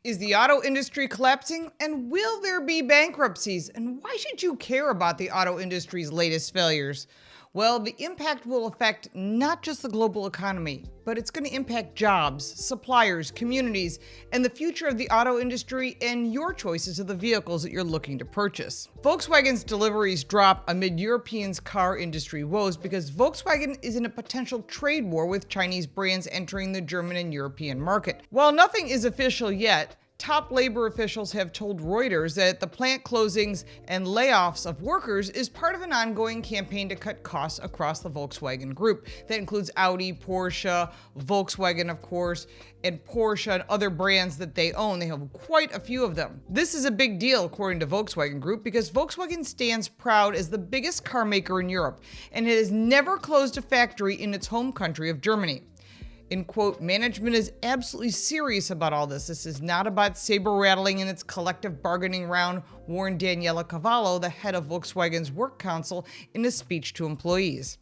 Is the auto industry collapsing, and will there be bankruptcies? And why should you care about the auto industry's latest failures? Well, the impact will affect not just the global economy, but it's going to impact jobs, suppliers, communities, and the future of the auto industry and your choices of the vehicles that you're looking to purchase. Volkswagen's deliveries drop amid Europeans' car industry woes because Volkswagen is in a potential trade war with Chinese brands entering the German and European market. While nothing is official yet, top labor officials have told Reuters that the plant closings and layoffs of workers is part of an ongoing campaign to cut costs across the Volkswagen group. That includes Audi, Porsche, Volkswagen, of course, and Porsche and other brands that they own. They have quite a few of them. This is a big deal, according to Volkswagen Group, because Volkswagen stands proud as the biggest car maker in Europe, and it has never closed a factory in its home country of Germany. In quote, management is absolutely serious about all this. This is not about saber rattling in its collective bargaining round, warned Daniela Cavallo, the head of Volkswagen's Work Council, in a speech to employees.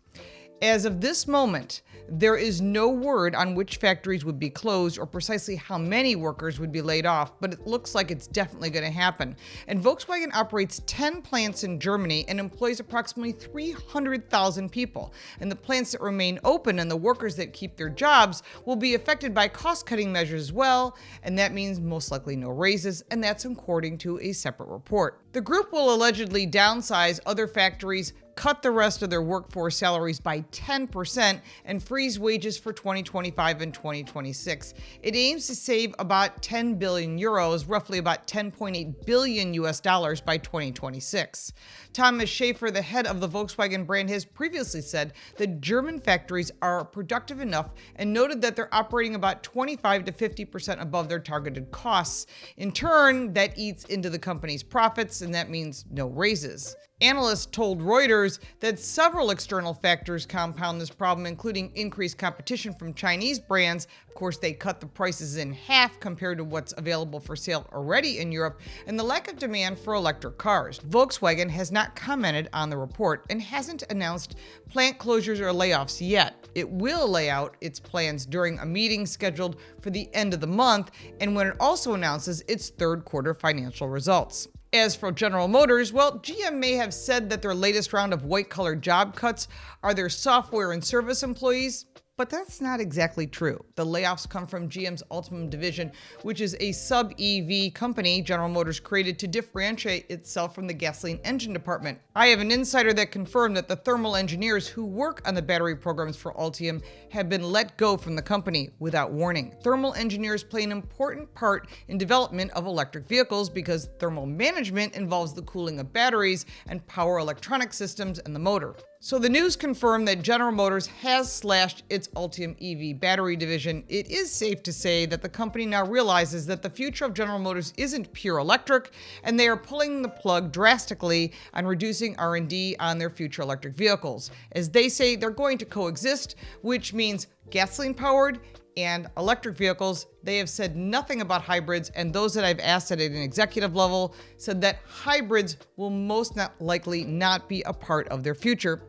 As of this moment, there is no word on which factories would be closed or precisely how many workers would be laid off, but it looks like it's definitely going to happen. And Volkswagen operates 10 plants in Germany and employs approximately 300,000 people. And the plants that remain open and the workers that keep their jobs will be affected by cost-cutting measures as well, and that means most likely no raises, and that's according to a separate report. The group will allegedly downsize other factories, cut the rest of their workforce salaries by 10%, and freeze wages for 2025 and 2026. It aims to save about 10 billion euros, roughly about 10.8 billion US dollars by 2026. Thomas Schaefer, the head of the Volkswagen brand, has previously said that German factories are productive enough and noted that they're operating about 25 to 50% above their targeted costs. In turn, that eats into the company's profits, and that means no raises. Analysts told Reuters that several external factors compound this problem, including increased competition from Chinese brands. Of course, they cut the prices in half compared to what's available for sale already in Europe, and the lack of demand for electric cars. Volkswagen has not commented on the report and hasn't announced plant closures or layoffs yet. It will lay out its plans during a meeting scheduled for the end of the month and when it also announces its third quarter financial results. As for General Motors, well, GM may have said that their latest round of white-collar job cuts are their software and service employees, but that's not exactly true. The layoffs come from GM's Ultium division, which is a sub-EV company General Motors created to differentiate itself from the gasoline engine department. I have an insider that confirmed that the thermal engineers who work on the battery programs for Ultium have been let go from the company without warning. Thermal engineers play an important part in development of electric vehicles because thermal management involves the cooling of batteries and power electronic systems and the motor. So the news confirmed that General Motors has slashed its Ultium EV battery division. It is safe to say that the company now realizes that the future of General Motors isn't pure electric, and they are pulling the plug drastically on reducing R&D on their future electric vehicles. As they say, they're going to coexist, which means gasoline-powered and electric vehicles. They have said nothing about hybrids, and those that I've asked at an executive level said that hybrids will most likely not be a part of their future.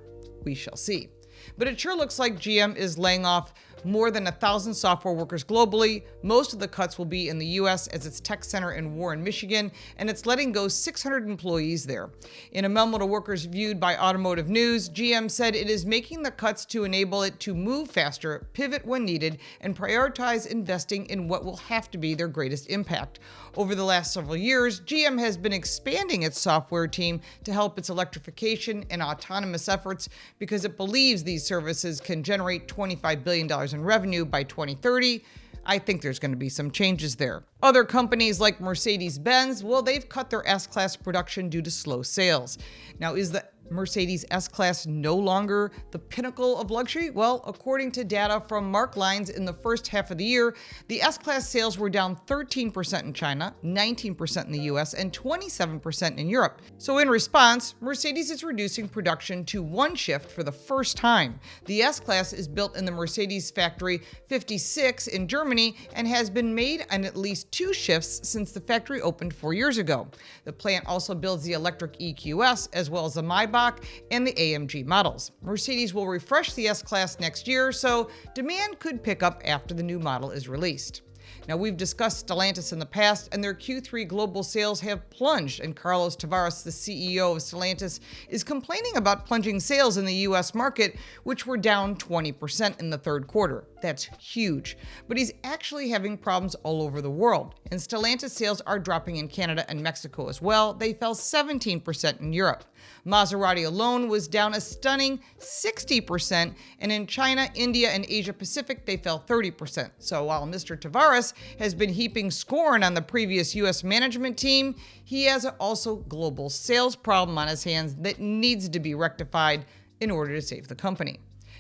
We shall see. But it sure looks like GM is laying off more than 1,000 software workers globally. Most of the cuts will be in the US as its tech center in Warren, Michigan, and it's letting go 600 employees there. In a memo to workers viewed by Automotive News, GM said it is making the cuts to enable it to move faster, pivot when needed, and prioritize investing in what will have to be their greatest impact. Over the last several years, GM has been expanding its software team to help its electrification and autonomous efforts because it believes these services can generate $25 billion in revenue by 2030. I think there's going to be some changes there. Other companies like Mercedes-Benz, well, they've cut their S-Class production due to slow sales. Now, is the Mercedes S-Class no longer the pinnacle of luxury? Well, according to data from Mark Lines in the first half of the year, the S-Class sales were down 13% in China, 19% in the US, and 27% in Europe. So in response, Mercedes is reducing production to one shift for the first time. The S-Class is built in the Mercedes factory 56 in Germany and has been made on at least 2 shifts since the factory opened 4 years ago. The plant also builds the electric EQS as well as the Maybach and the AMG models. Mercedes will refresh the S-Class next year, so demand could pick up after the new model is released. Now, we've discussed Stellantis in the past, and their Q3 global sales have plunged, and Carlos Tavares, the CEO of Stellantis, is complaining about plunging sales in the US market, which were down 20% in the third quarter. That's huge. But he's actually having problems all over the world, and Stellantis sales are dropping in Canada and Mexico as well. They fell 17% in Europe. Maserati alone was down a stunning 60%, and in China, India, and Asia Pacific, they fell 30%. So while Mr. Tavares has been heaping scorn on the previous US management team, he has also a global sales problem on his hands that needs to be rectified in order to save the company.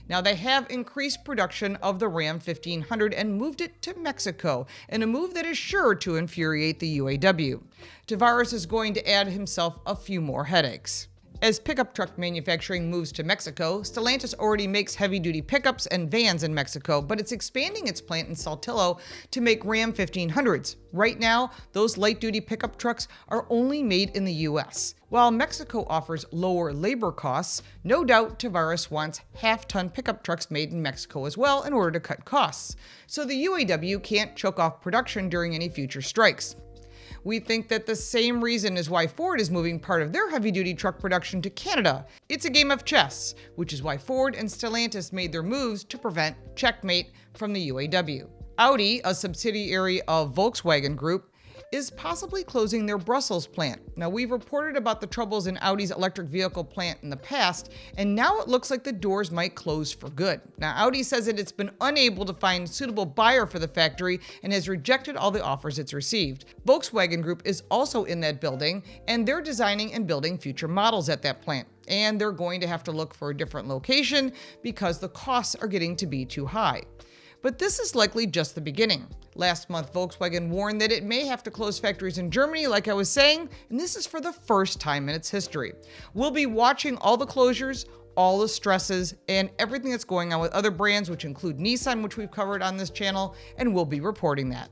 Now, they have increased production of the Ram 1500 and moved it to Mexico, in a move that is sure to infuriate the UAW. Tavares is going to add himself a few more headaches. As pickup truck manufacturing moves to Mexico, Stellantis already makes heavy-duty pickups and vans in Mexico, but it's expanding its plant in Saltillo to make Ram 1500s. Right now, those light-duty pickup trucks are only made in the US. While Mexico offers lower labor costs, no doubt Tavares wants half-ton pickup trucks made in Mexico as well in order to cut costs. So the UAW can't choke off production during any future strikes. We think that the same reason is why Ford is moving part of their heavy-duty truck production to Canada. It's a game of chess, which is why Ford and Stellantis made their moves to prevent checkmate from the UAW. Audi, a subsidiary of Volkswagen Group, is possibly closing their Brussels plant. Now, we've reported about the troubles in Audi's electric vehicle plant in the past, and now it looks like the doors might close for good. Now, Audi says that it's been unable to find a suitable buyer for the factory and has rejected all the offers it's received. Volkswagen Group is also in that building, and they're designing and building future models at that plant. And they're going to have to look for a different location because the costs are getting to be too high. But this is likely just the beginning. Last month, Volkswagen warned that it may have to close factories in Germany, like I was saying, and this is for the first time in its history. We'll be watching all the closures, all the stresses, and everything that's going on with other brands, which include Nissan, which we've covered on this channel, and we'll be reporting that.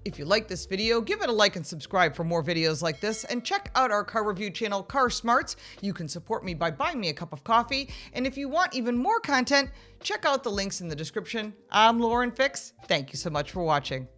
If you like this video, give it a like and subscribe for more videos like this, and check out our car review channel, Car Smarts. You can support me by buying me a cup of coffee, and if you want even more content, check out the links in the description. I'm Lauren Fix. Thank you so much for watching.